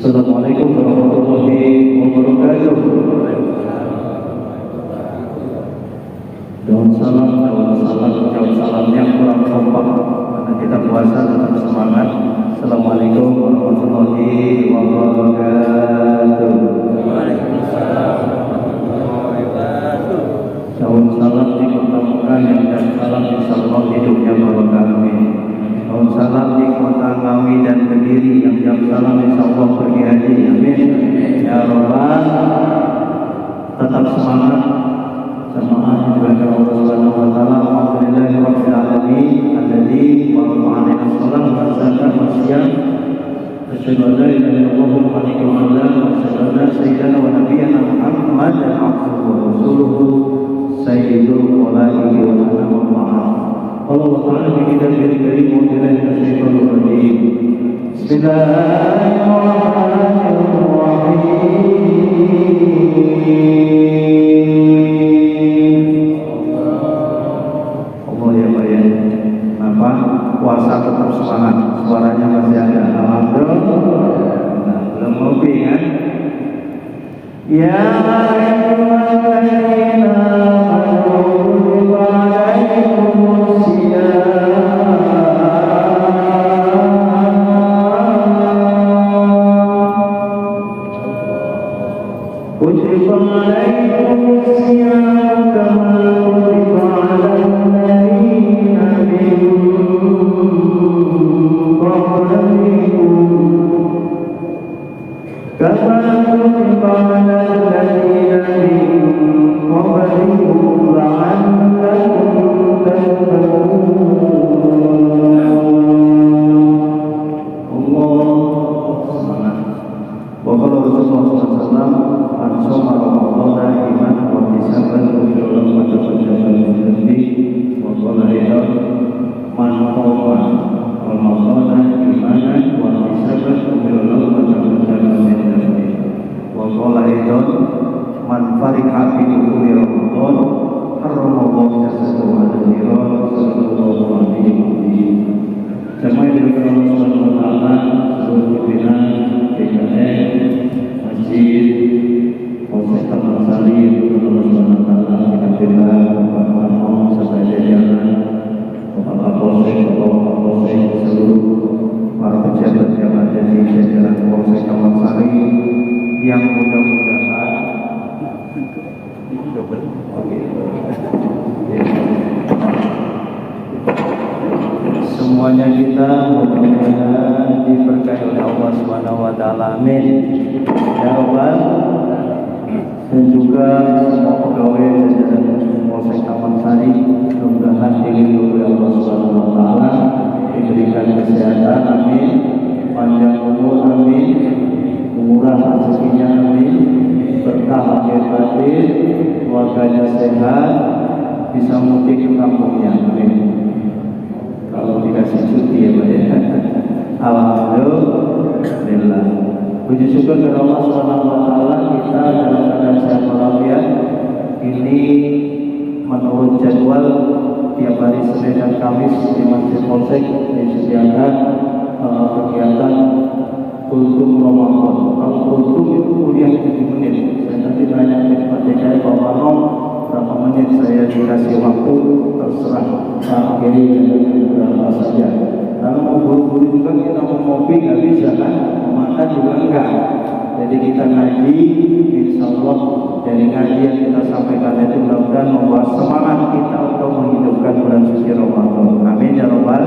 Assalamualaikum warahmatullahi wabarakatuh. Daun salam yang kurang kompak karena kita puasa tetap semangat. Assalamualaikum warahmatullahi wabarakatuh. Daun salam dipertemukan dan salam insyaallah hidupnya barokah, amin. Daun salam di kota Ngawi dan Kediri yang jam salam insyaallah pergi haji, amin. Ya Rabbal, tetap semangat. Jamaah juga Allah Subhanahu wa taala. Alhamdulillahirabbil alamin alladzi waqa'a 'alaina shalah wa zakata wa siyam. Asyhadu an la ilaha illallah wa asyhadu anna sayyidana wa nabiyyana Muhammadan abduhu wa rasuluhu sayyidul khalaiqi wa sallam. Allah Ta'ala kita beri motivasi dan syaitanul rajim. Bismillahirrahmanirrahim. Allah ya Pak ya. Apa? Puasa tetap semangat. Suaranya masih ada. Alhamdulillah. Nah, belum ngopi kan? Ya ayyuhalladzina amanu semuanya kita mudah-mudahan diberkahi oleh Allah Subhanahu wa taala, amin. Ya Rabbal, dan juga semua pegawai jajaran Polsek Taman Sari mudah-mudahan dilindungi oleh Allah Subhanahu wa taala, diberikan kesehatan, amin, panjang umur, amin, murah rezekinya, amin, berkah lahir batin, keluarganya sehat, bisa mudik ke kampungnya, amin. Kalau dikasih cuti ya Pak ya. Alhamdulillah. Puji syukur kepada Allah Subhanahu wa taala, kita dalam keadaan sehat walafiat. Ini menurut jadwal tiap hari Senin dan Kamis di Masjid Polsek disediakan kegiatan kultum Ramadan. Kalau kultum itu kuliah 7 menit. Saya nanti tanya ke Pak DKI Pak Manom berapa menit saya dikasih waktu, terserah Pak Geri dan berapa saja. Kalau mau buru-buru juga kita mau ngopi nggak bisa kan, mau makan juga enggak. Jadi kita ngaji, insya Allah dari ngaji yang kita sampaikan itu mudah-mudahan membawa semangat kita untuk menghidupkan bulan suci Ramadan. Amin ya Rabbal.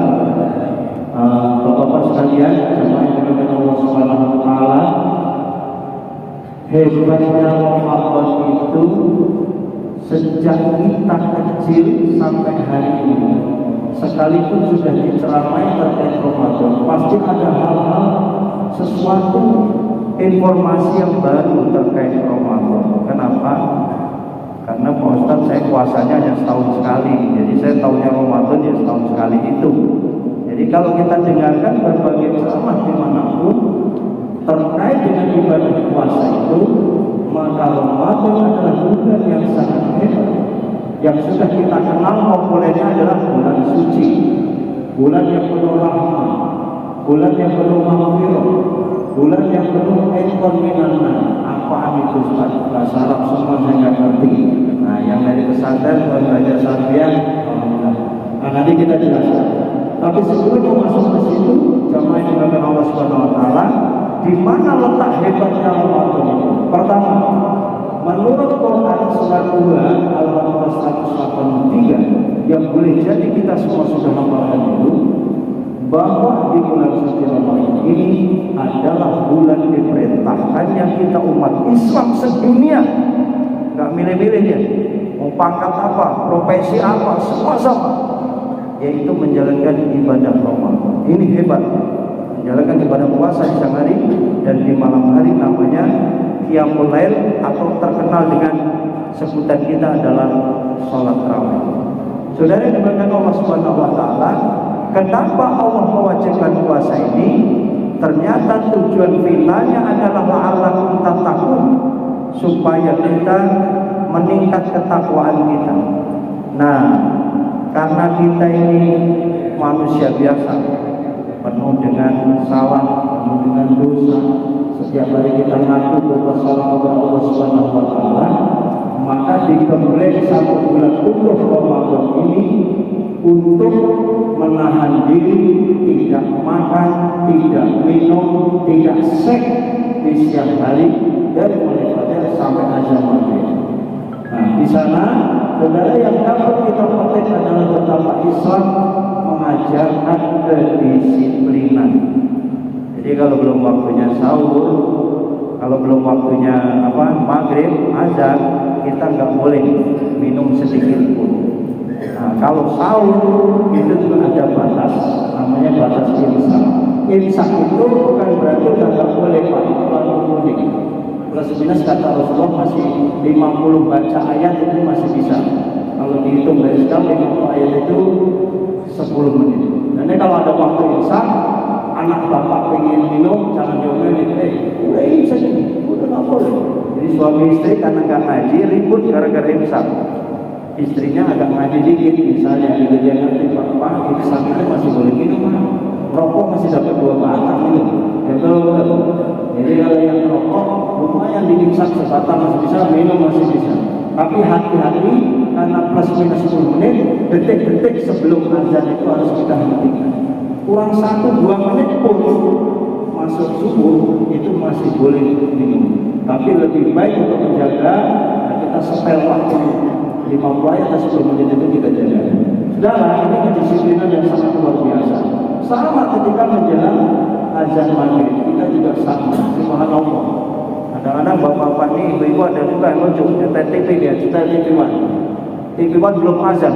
Bapak-bapak sekalian, jemaah yang dimuliakan Allah Subhanahu wa taala, hebatnya Ramadan itu sejak kita kecil sampai hari ini, sekalipun sudah diceramai terkait Ramadan, pasti ada hal-hal, sesuatu informasi yang baru terkait Ramadan. Kenapa? Karena Pak Ustadz saya puasanya hanya setahun sekali, jadi saya tahunya Ramadan ya setahun sekali itu. Jadi kalau kita dengarkan berbagai ceramah dimanapun terkait dengan ibadah puasa itu, maka Ramadan adalah bulan yang sangat hebat, yang sudah kita kenal populernya adalah bulan suci, bulan yang penuh rahmat, bulan yang penuh maghfirah, bulan yang penuh ekor minana. Apaan itu Ustaz? Bahasa Arab semua saya nggak ngerti. Nah, yang dari pesantren belajar Sarbian, nah nanti kita jelaskan. Tapi sebelum masuk ke situ, jamaah yang dimuliakan Allah Subhanahu Wa Taala, di mana letak hebatnya Ramadan itu? Pertama, menurut Quran surat 2 Al-Baqarah 183 yang boleh jadi kita semua sudah hafalkan itu, bahwa di bulan suci Ramadan ini adalah bulan diperintahkannya kita umat Islam sedunia, nggak milih-milih dia, mau pangkat apa, profesi apa, semua sama, yaitu menjalankan ibadah Ramadan. Ini hebat, menjalankan ibadah puasa di siang hari dan di malam hari namanya Qiyamul Lail, atau terkenal dengan sebutan kita adalah sholat tarawih. Saudara yang dimuliakan Allah Subhanahu Wa Taala, kenapa Allah mewajibkan puasa ini? Ternyata tujuan finalnya adalah la'allakum tattaqun, supaya kita meningkat ketakwaan kita. Nah, karena kita ini manusia biasa, penuh dengan salah, penuh dengan dosa, setiap hari kita ngaku bersalah kepada Allah Subhanahu Wa Taala, maka dikembali satu bulan utuh Ramadan ini untuk menahan diri, tidak makan, tidak minum, tidak seks di siang hari dari mulai fajar sampai azan maghrib. Nah, di sana saudara yang dapat kita petik adalah betapa Islam mengajarkan kedisiplinan. Jadi kalau belum waktunya sahur, kalau belum waktunya maghrib, azan, kita nggak boleh minum sedikit pun. Nah, kalau sahur itu juga ada batas, namanya batas imsak. Imsak itu bukan berarti udah nggak boleh Pak, itu lalu kuning. Plus minus kata Rasulullah masih 50 baca ayat itu masih bisa. Kalau dihitung dari sekarang 50 ayat itu 10 menit. Dan kalau ada waktu imsak, anak bapak pengen minum, jangan diomelin, udah imsak ini, udah nggak boleh. Jadi suami istri karena nggak ngaji ribut gara-gara imsak. Istrinya agak ngaji dikit, misalnya gitu, dia ngerti Pak, imsak itu masih boleh minum, rokok masih dapat 2 batang minum. Jadi kalau yang rokok lumayan diimsak sebatang masih bisa, minum masih bisa. Tapi hati-hati karena plus minus 10 menit, detik-detik sebelum azan itu harus kita hentikan. Kurang 1-2 menit pun masuk subuh itu masih boleh minum. Tapi lebih baik untuk menjaga kita setel waktu 50 ayat atau 10 menit itu kita jaga. Saudara, ini kedisiplinan yang sangat luar biasa. Sama ketika menjelang azan maghrib kita juga sama. Subhanallah. Kadang-kadang bapak-bapak ini, ibu-ibu ada juga yang lucu, nyetel TV dia, setel TV-1. TV-1 belum azan.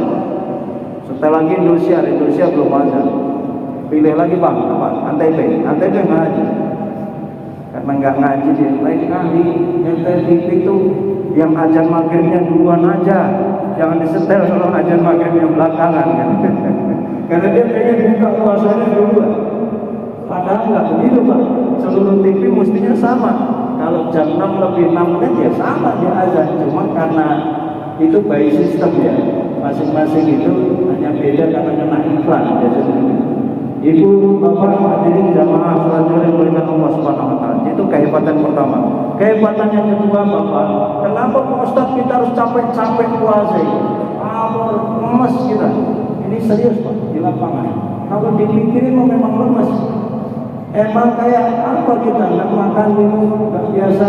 Setel lagi Indonesia belum azan. Pilih lagi Bang, apa? Antv nggak ngaji. Karena nggak ngaji dia, lain kali nyetel TV itu yang azan maghribnya duluan aja, jangan disetel kalau azan maghribnya belakangan kan. Karena dia pengen buka puasanya duluan. Padahal nggak begitu Pak, seluruh TV mestinya sama. Kalau jam 6 lebih 6 menit ya sama dia azan, cuma karena itu by system ya, masing-masing itu hanya beda karena kena iklan biasanya. Ibu, bapak, hadirin jamaah selanjutnya yang berikan Allah Subhanahu Wa Taala. Itu kehebatan pertama. Kehebatan yang kedua, bapak, kenapa Pak Ustaz kita harus capek-capek puasa? Lemes kita. Ini serius Pak di lapangan. Kalau dipikirin memang lemes. Emang kayak apa kita nggak makan minum, nggak biasa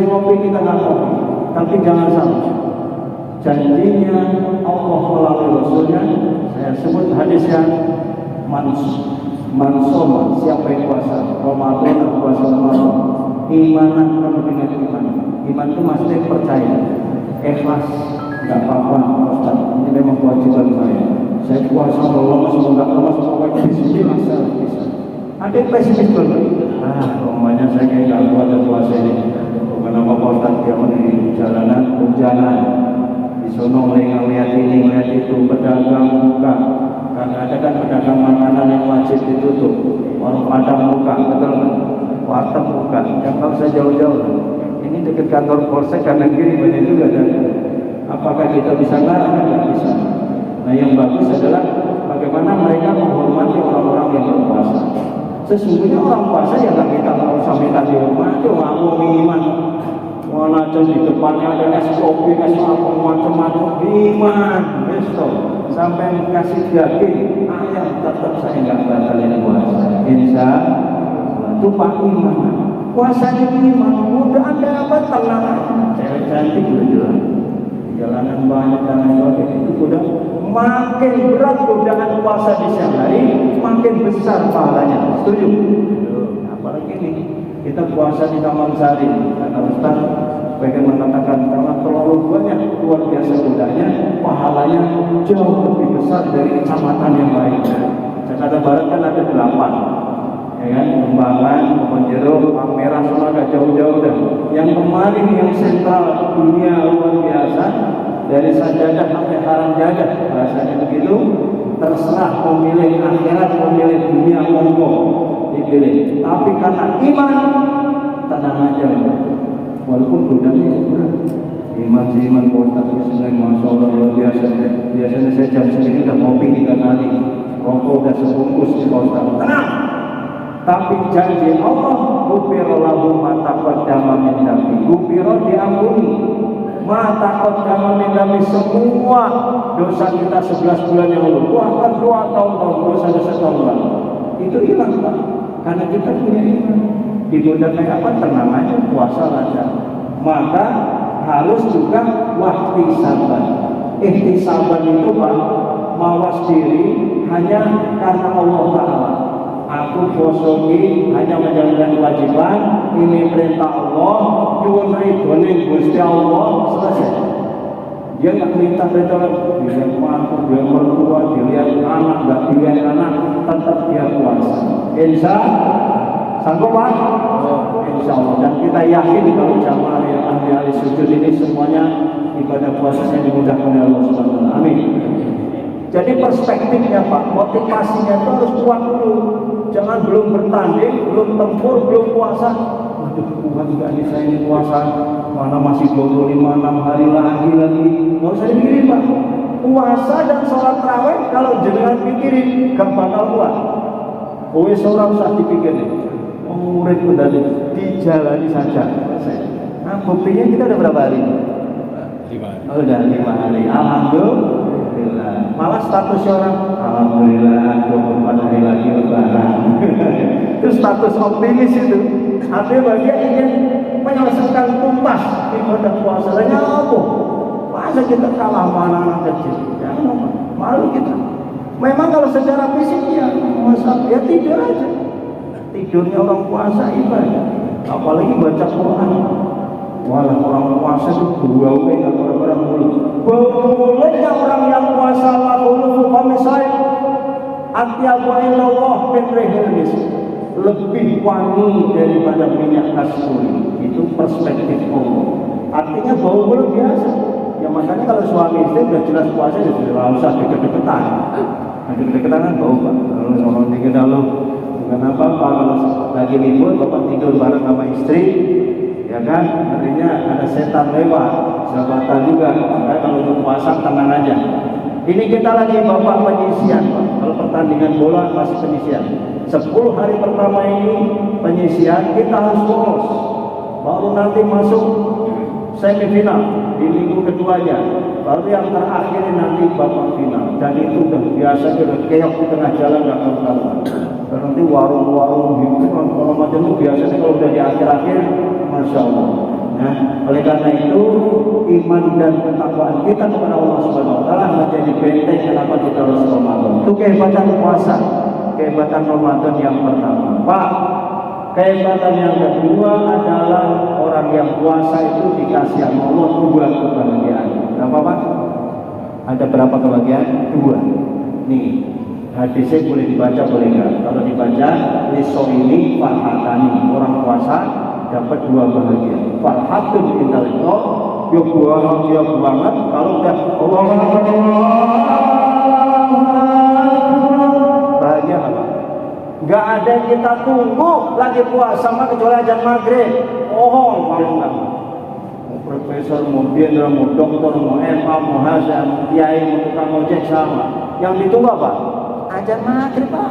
ngopi kita nggak ngopi. Tapi jangan salah. Janjinya Allah melalui Rasulnya, saya sebut hadisnya. Mansoma, siapa yang puasa Ramadan atau puasa Ramadan, imanan penuh dengan iman. Iman itu maksudnya percaya, ikhlas, nggak apa-apa Ustaz, ini memang kewajiban saya puasa Allah semoga Allah pokoknya di sini saya bisa. Ada yang pesimis dulu, rumahnya saya kayak nggak kuat dan puasa ini. Kenapa Pak Ustaz dia di jalanan hujanan, di sono ngeliat ini ngeliat itu, pedagang buka. Karena ada kan pedagang makanan yang wajib ditutup, warung Padang buka, betul kan? Warteg buka, yang kalau saya jauh-jauh. Ini dekat kantor polsek kanan kiri banyak juga ada. Apakah kita bisa larang? Tidak bisa. Nah yang bagus adalah bagaimana mereka menghormati orang-orang yang berpuasa. Sesungguhnya orang puasa ya nggak kita mau sampaikan di rumah, itu ngaku iman. Mana aja di depannya ada es kopi, es apa macam-macam iman, besok sampai kasih daging ayam tetap saya nggak batalin puasa. Insya Allah itu pak iman. Puasanya iman, udah ada apa tenang, cewek cantik udah jelas. Jalanan banyak dan lain-lain itu udah makin berat godaan puasa di siang hari, makin besar pahalanya. Setuju? Apalagi ini kita puasa di taman sari, kata Ustaz bagian mengatakan karena terlalu banyak luar biasa godanya, pahalanya jauh lebih besar dari kecamatan yang lain. Jakarta Barat kan ada 8, ya kan? Kembangan, Kebon Jeruk, Merah, semua agak jauh-jauh dah. Yang kemarin yang sentral dunia luar biasa, dari sajadah sampai haram jadah, bahasanya begitu. Terserah memilih akhirat, memilih dunia, monggo dipilih. Tapi karena iman, tenang aja. Walaupun godanya berat. Iman kota Islam, masya Allah luar biasa. Biasanya saya jam segini udah ngopi 3 kali, rokok udah sebungkus di kota. Tenang. Tapi janji Allah, gufira lahu ma taqaddama min dhanbi. Gufira diampuni ma taqaddama min dhanbi, semua dosa kita 11 bulan yang lalu, bahkan 2 tahun dosa-dosa tahun lalu. Itu hilang Pak, karena kita punya iman. Digoda kayak apa? Tenang aja, puasa lancar. Maka harus juga wahtisaban. Ihtisaban itu Pak, mawas diri hanya karena Allah Ta'ala. Aku poso iki hanya menjalankan kewajiban, ini perintah Allah, nyuwun ridhone Gusti Allah, selesai. Dia nggak minta perintah dilihat mantu, dia mertua, dilihat anak, nggak dilihat anak, tetap dia puasa. Insya sanggup Pak? Insya Allah. Dan kita yakin kalau jamaah yang ahli sujud ini semuanya ibadah puasanya dimudahkan oleh Allah Subhanahu wa taala. Amin. Jadi perspektifnya Pak, motivasinya itu harus kuat dulu. Jangan belum bertanding, belum tempur, belum puasa. Waduh, kuat juga nih saya ini puasa. Mana masih 25-6 hari lagi. Nggak usah dipikirin Pak. Puasa dan sholat tarawih kalau jangan pikirin, gak bakal kuat. Wes orang usah dipikirin. Murid tadi dijalani saja. Nah, buktinya kita udah berapa hari? 5 hari. Oh, udah 5 hari. Alhamdulillah. Malah status orang, alhamdulillah 24 hari lagi lebaran. Itu status optimis itu. Artinya dia ingin menyelesaikan tuntas ibadah puasa. Lainnya apa? Masa kita kalah sama anak kecil? Jangan, malu kita. Memang kalau secara fisik ya, masa ya tidur aja. Tidurnya orang puasa ibadah. Apalagi baca Quran. Walah orang puasa itu bau nggak orang-orang mulut. Bau mulutnya orang yang puasa lalu pamisai. Atiabu illallah min rihil misk. Lebih wangi daripada minyak kasturi. Itu perspektif Allah. Artinya bau mulut biasa. Ya makanya kalau suami istri udah jelas puasa ya sudah usah deket-deketan. Deket-deketan kan bau Pak. Kalau orang dikit lalu bukan apa-apa kalau lagi libur bapak tidur bareng sama istri. Ya kan, artinya ada setan lewat, sahabatan juga. Makanya kalau untuk puasa tenang aja. Ini kita lagi bapak penyisian, Pak. Kalau pertandingan bola masih penyisian. 10 hari pertama ini penyisian, kita harus lolos. Baru nanti masuk semifinal di minggu keduanya. Baru yang terakhir nanti babak final. Dan itu udah biasa, udah keok di tengah jalan nggak karuan. Nanti warung-warung gitu, kalau macam itu biasanya kalau udah di akhir-akhir. Masya Allah. Nah, oleh karena itu iman dan ketakwaan kita kepada Allah Subhanahu wa taala menjadi benteng kenapa kita harus Ramadan. Itu kehebatan puasa, kehebatan Ramadan yang pertama. Pak, kehebatan yang kedua adalah orang yang puasa itu dikasih sama Allah 2 kebahagiaan. Berapa Pak? Ada berapa kebahagiaan? 2. Nih, hadisnya boleh dibaca boleh enggak? Kalau dibaca, lisoini farhatani, orang puasa dapat 2 bahagia. Farhatun indal itu, dia bahagia banget kalau udah Allah bahagia apa? Gak ada yang kita tunggu lagi puasa sama kecuali azan maghrib. Bohong kalau enggak. Mau profesor, mau jenderal, mau dokter, mau MA, mau hasan, kiai, mau tukang ojek sama. Yang ditunggu apa? Azan maghrib Pak.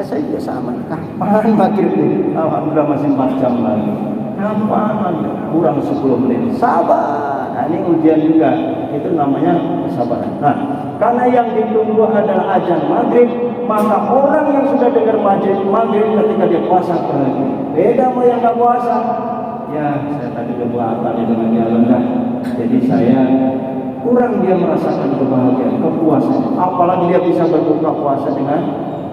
Saya juga sama, kapan maghrib nih? Alhamdulillah masih 4 jam lagi. Kapan? Kurang 10 menit. Sabar. Nah, ini ujian juga. Itu namanya kesabaran. Nah, karena yang ditunggu adalah azan maghrib, maka orang yang sudah dengar maghrib ketika dia puasa bahagia. Beda sama yang nggak puasa. Ya, saya tadi udah tadi dengan jalan dah. Jadi saya kurang dia merasakan kebahagiaan, kepuasan. Apalagi dia bisa berbuka puasa dengan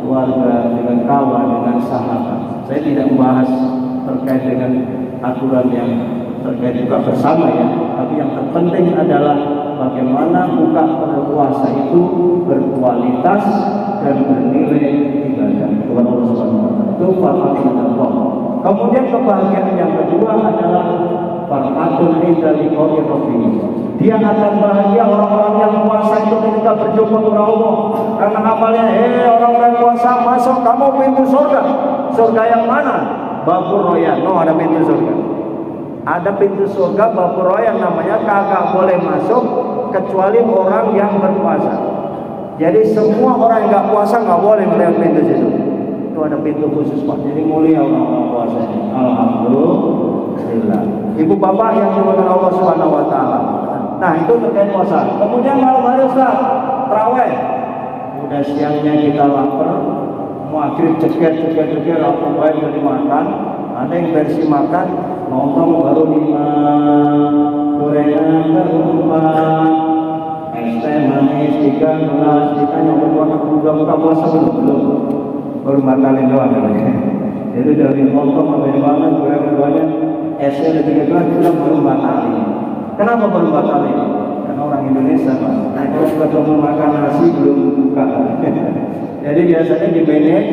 keluarga, dengan kawan, dengan sahabat. Saya tidak membahas terkait dengan aturan yang terkait juga bersama ya. Tapi yang terpenting adalah bagaimana buka puasa itu berkualitas dan bernilai ibadah kepada Allah Subhanahu wa taala. Itu farhatullah. Kemudian kebahagiaan yang kedua adalah farhatun inda liqa'i rabbih. Dia akan bahagia orang-orang yang puasa itu ketika berjumpa dengan Allah. Karena amalnya, orang-orang puasa masuk kamu pintu surga. Surga yang mana? Babur Royan. No, ada pintu surga. Ada pintu surga Babur Royan namanya, kagak boleh masuk kecuali orang yang berpuasa. Jadi semua orang yang nggak puasa nggak boleh melihat pintu situ. Itu ada pintu khusus Pak. Jadi mulia orang-orang puasa. Alhamdulillah. Ibu bapak yang dimuliakan Allah Subhanahu wa taala. Nah, itu terkait puasa. Kemudian malam hari Ustaz, tarawih. Udah siangnya kita lapar, maghrib ceker, apa baik udah dimakan. Ada yang versi makan, nonton baru 5, gorengan berempat, es teh manis 3 gelas, kita nyoba buka puasa belum, baru makan doang namanya. Jadi dari nonton sampai banget, gorengan banyak, esnya ada 3 gelas, kita baru batalin. Kenapa baru batalin? Karena orang Indonesia Pak, kalau ketemu makan nasi belum buka. Jadi biasanya di Benin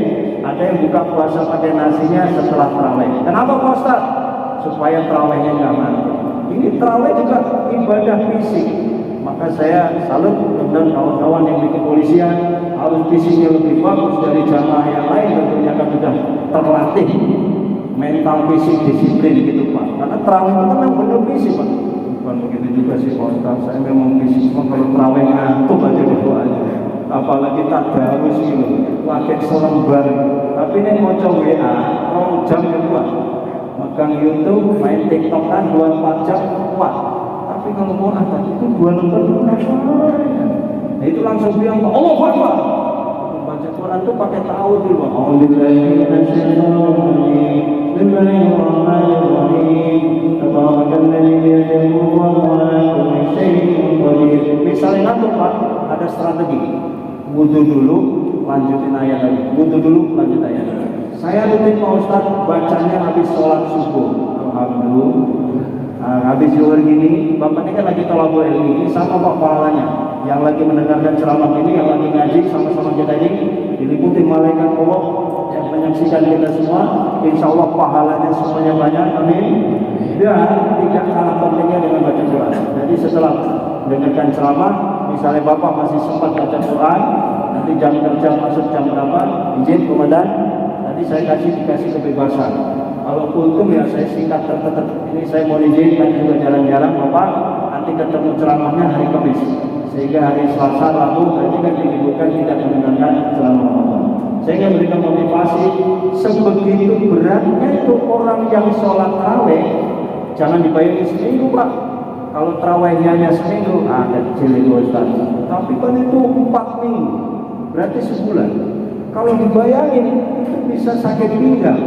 ada yang buka puasa pakai nasinya setelah tarawih. Kenapa Pak Ustaz? Supaya tarawihnya nyaman. Ini tarawih juga ibadah fisik. Maka saya salut dengan kawan-kawan yang di kepolisian, harus fisiknya lebih bagus dari jamaah yang lain, tentunya kan sudah terlatih mental fisik disiplin gitu Pak. Karena tarawih itu kan benar fisik Pak. Bukan begitu juga sih Pak Ustaz. Saya memang fisik, kalau tarawih ngantuk aja berdoa aja. Apalagi tak harus gitu, pakai selembar. Tapi ini mau coba WA, mau jam kedua, makan YouTube, main TikTok kan 24 jam kuat. Tapi kalau mau apa itu 2 lembar nah itu langsung bilang Allah Akbar. Baca Quran itu pakai tahu dulu. Misalnya ngantuk Pak, ada strategi. Wudu dulu, lanjutin ayat lagi. Wudu dulu, lanjut ayat. Saya rutin Pak Ustaz bacanya habis sholat subuh. Alhamdulillah. Habis zuhur gini, Bapak ini kan lagi thalabul ilmi, ini sama Pak pahalanya. Yang lagi mendengarkan ceramah ini, yang lagi ngaji, sama-sama kita ini diliputi malaikat Allah yang menyaksikan kita semua. Insya Allah pahalanya semuanya banyak, amin. Dan tidak kalah pentingnya dengan baca Quran. Jadi setelah mendengarkan ceramah, misalnya Bapak masih sempat baca Quran, nanti jam kerja masuk jam berapa, izin komandan, nanti saya dikasih kebebasan. Kalau kultum ya saya singkat tertutup. Ini saya mau izin kan juga jalan-jalan Bapak, nanti ketemu ceramahnya hari Kamis. Sehingga hari Selasa, Rabu nanti kan diliburkan tidak mendengarkan ceramah Bapak. Saya ingin memberikan motivasi sebegitu beratnya itu orang yang sholat tarawih. Jangan dibayangin seminggu Pak. Kalau tarawihnya hanya seminggu, kecil itu Ustaz. Tapi kan itu 4 minggu, berarti sebulan. Kalau dibayangin itu bisa sakit pinggang.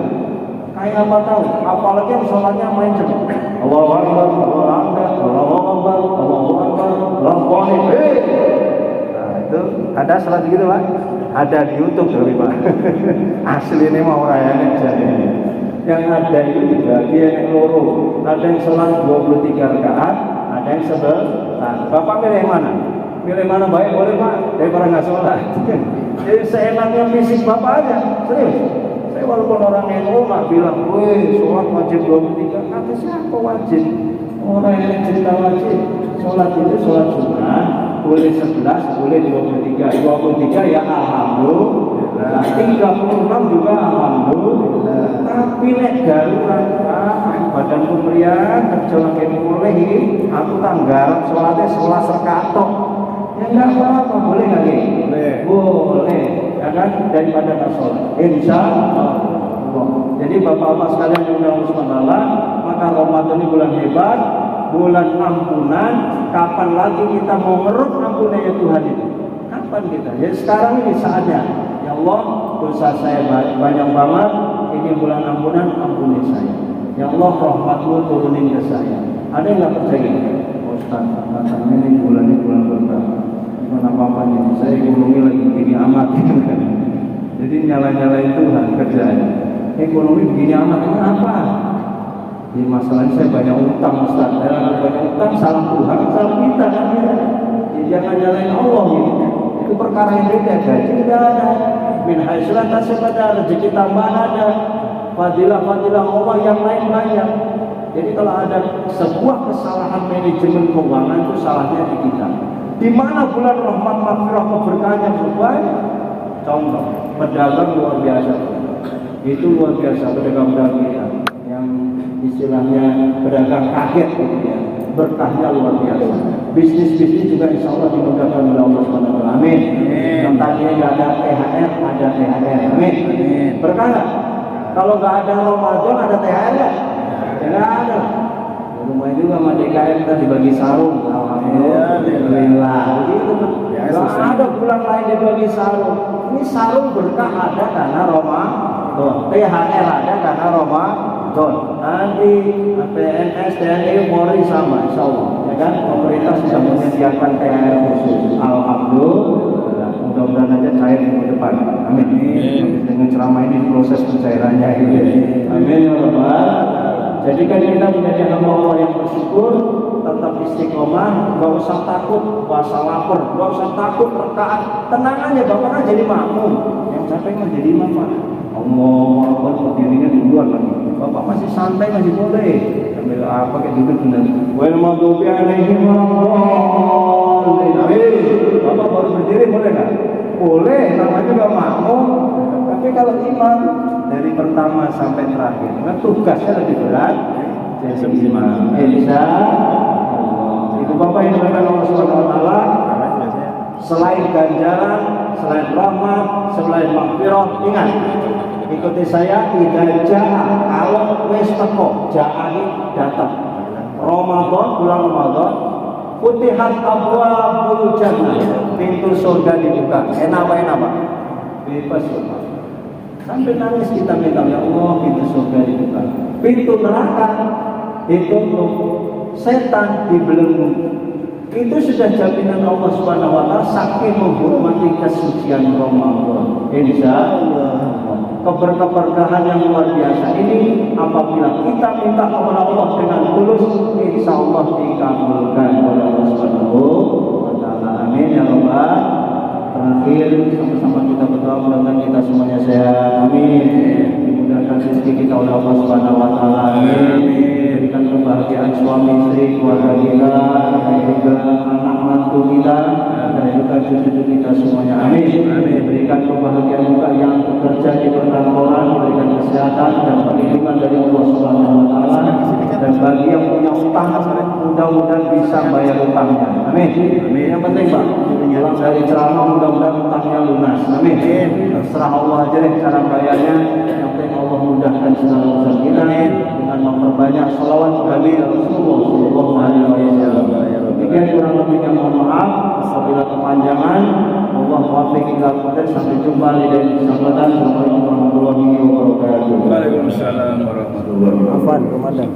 Kayak apa tahu? Apalagi yang sholatnya main cepat. Allahu Akbar, Allahu Akbar, Allahu Akbar, Allahu Akbar, Allahu Akbar. Nah itu ada sholat gitu Pak? Ada di YouTube dari Pak. Asli ini mau rayanya jadi. Yang ada itu juga dia yang loro. Ada yang sholat 23 rakaat, ada yang 11. Nah, Bapak milih yang mana? Milih mana baik boleh Pak, daripada nggak sholat. Jadi seenaknya fisik Bapak aja, serius. Saya walaupun orang NU nggak bilang, weh sholat wajib 23, kata siapa wajib? Orang yang cerita wajib, sholat itu sholat sunnah, boleh 11, boleh 23 ya alhamdulillah, 36 juga alhamdulillah. Tapi nek darurat, badan pemberian kerja lagi mulai, aku tanggal sholatnya 11 rakaat. Ya nggak apa-apa, boleh nggak nih? Boleh. ya kan, daripada nggak sholat. Insya Allah. Jadi bapak-bapak sekalian yang Allah SWT, maka Ramadan ini bulan hebat, bulan ampunan. Kapan lagi kita mau ngeruk ampunannya Tuhan itu? Kapan kita? Ya sekarang ini saatnya. Ya Allah, dosa saya banyak banget. Ini bulan ampunan, ampuni saya. Ya Allah, rahmat-Mu turunin ke saya. Ada yang nggak percaya? Ustaz, katanya ini bulan berkah. Bukan apa-apa nih, saya ekonomi lagi begini amat. Jadi nyala-nyalain Tuhan kerjanya. Ekonomi begini amat, kenapa? Di masalahnya saya banyak utang, Ustaz. Saya banyak utang, salah Tuhan, salah kita kan ya. Jadi jangan nyalain Allah gitu. Itu perkara yang beda, gaji tidak ada. Min haitsulan tasib ada, rezeki tambahan ada. Fadilah-fadilah Allah yang lain banyak. Jadi kalau ada sebuah kesalahan manajemen keuangan itu salahnya di kita. Di mana bulan rahmat maghfirah keberkahannya berbanyak. Contoh, pedagang luar biasa. Itu luar biasa pedagang-pedagang kita yang istilahnya pedagang kaget gitu ya. Berkahnya luar biasa. Bisnis-bisnis juga insya Allah dimudahkan oleh Allah SWT. Amin. Yang tadinya nggak ada THR, ada THR. Amin. Berkah nggak? Kalau nggak ada Ramadan, ada THR nggak? Tidak ada. Lumayan juga sama DKM kita dibagi sarung. Alhamdulillah. Gitu. Nggak ada bulan lain dibagi sarung. Ini sarung berkah ada karena Ramadan. THR ada karena Ramadan. Nanti PNS, TNI, Polri sama, insya Allah. Ya kan? Pemerintah sudah menyediakan THR khusus. Alhamdulillah. Mudah-mudahan aja cair minggu depan. Amin. Dengan ceramah ini proses pencairannya gitu. Amin ya Rabbal. Jadikan kita menjadi hamba Allah yang bersyukur, tetap istiqomah, gak usah takut puasa lapar, gak usah takut rekaat, tenang aja, bapak kan jadi makmum, yang capek kan jadi imam. Allah berdirinya di luar lagi, bapak masih santai, masih boleh sambil apa kayak duduk benar. Wal maghdubi alaihim waladdallin. Bapak baru berdiri boleh nggak? Boleh, namanya juga makmum. Tapi kalau imam dari pertama sampai terakhir, nah tugasnya lebih berat. Jadi imam. Insya Allah. Itu bapak yang dilakukan Allah SWT. Selain ganjaran, selain rahmat, selain maghfirah, ingat. Ikuti saya, tidak jahat. Kalau wes teko, jahani datang. Ramadan, bulan Ramadan, futihat abwaabul jannah, pintu surga dibuka. Enak Pak? Bebas Pak. Sampai nangis kita minta, ya Allah, pintu surga dibuka. Pintu neraka ditutup, setan dibelenggu. Itu sudah jaminan Allah Subhanahu wa taala saking menghormati kesucian Ramadan. Insyaallah keberkahan yang luar biasa ini apabila kita minta kepada Allah dengan tulus, insyaallah dikabulkan oleh Allah Subhanahu wa taala. Amin ya rabbal. Terakhir sama-sama kita berdoa mudah-mudahan kita semuanya sehat. Amin. Dimudahkan rezeki kita oleh Allah Subhanahu wa taala. Amin. Berikan kebahagiaan suami istri, keluarga kita, dan juga anak mantu kita, dan juga cucu-cucu kita semuanya. Amin. Berikan kebahagiaan juga yang bekerja di perkantoran, berikan kesehatan dan perlindungan dari Allah Subhanahu wa taala. Dan bagi yang punya utang, mudah-mudahan bisa bayar utangnya. Amin. Yang penting Pak, pulang dari ceramah mudah-mudahan utangnya lunas. Amin. Terserah Allah aja deh cara bayarnya. Yang penting Allah mudahkan segala urusan kita dengan memperbanyak salawat kepada Rasulullah sallallahu alaihi wasallam. Demikian kurang lebihnya mohon maaf apabila kepanjangan. Allah muwaffiq ila aqwam. Sampai jumpa di lain kesempatan. Assalamualaikum warahmatullahi wabarakatuh. Waalaikumsalam warahmatullahi wabarakatuh. Afwan, komandan.